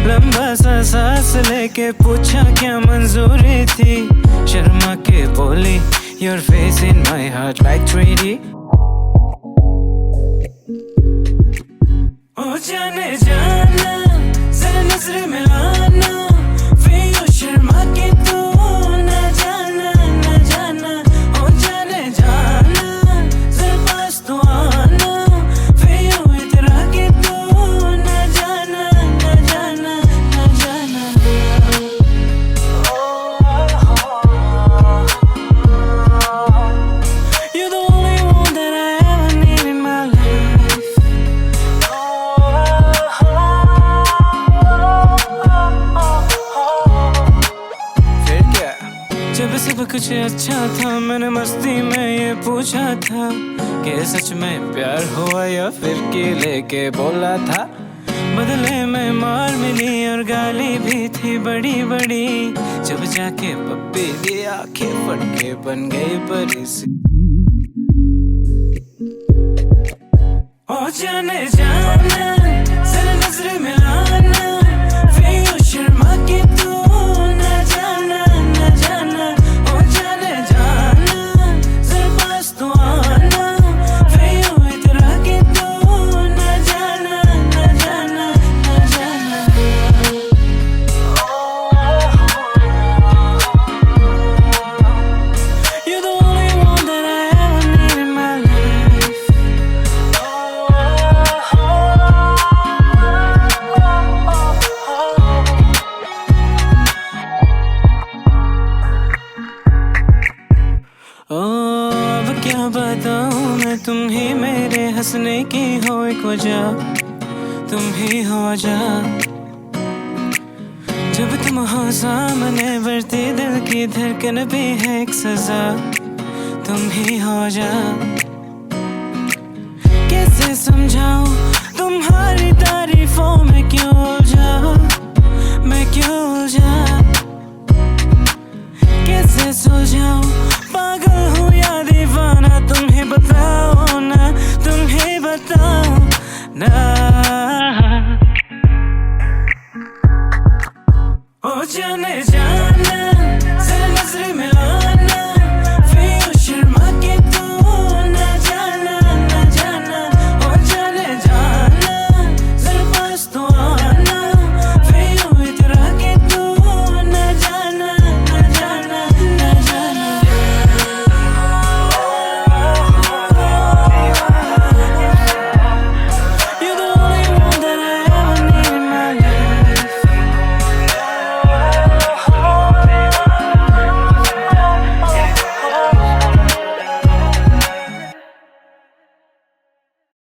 लंबा सा सांस लेके पूछा क्या मंजूरी थी, शर्मा के बोली your face in my heart like 3D। ओ जाने जाना जरा नजर मिलाना, फिर शर्मा के तू ना जाना ना जाना। ओ जाने जाना जरा पास तो आना, फिर इतरा के तू ना जाना ना जाना ना जाना। You're the only one that I ever need in my life। फिर क्या, जब सब कुछ अच्छा था मैंने मस्ती में ये पूछा था कि सच में प्यार हुआ या फिर की लेके बोला था। बदले में मार मिली और गाली भी थी बड़ी बड़ी, जब जाके पप्पी दी आंखें फट के बन गई परी सी। ओ जाने जाना जरा नजर मिलाना, फिर शर्मा के तू ना जाना ना जाना। ओ जाने जाना जरा पास तो आना, फिर इतरा के तू ना जाना ना जाना ना जाना। You're the only one that I ever need in my life। ओ अब क्या बताऊं मैं, तुम ही मेरे हंसने की हो एक वजह, तुम ही हो वजह। जब तुम हो सामने बढ़ती दिल की धड़कन भी है एक सजा, तुम ही हो वजह। कैसे समझाऊं तुम्हारी तारीफों में क्यों उलझा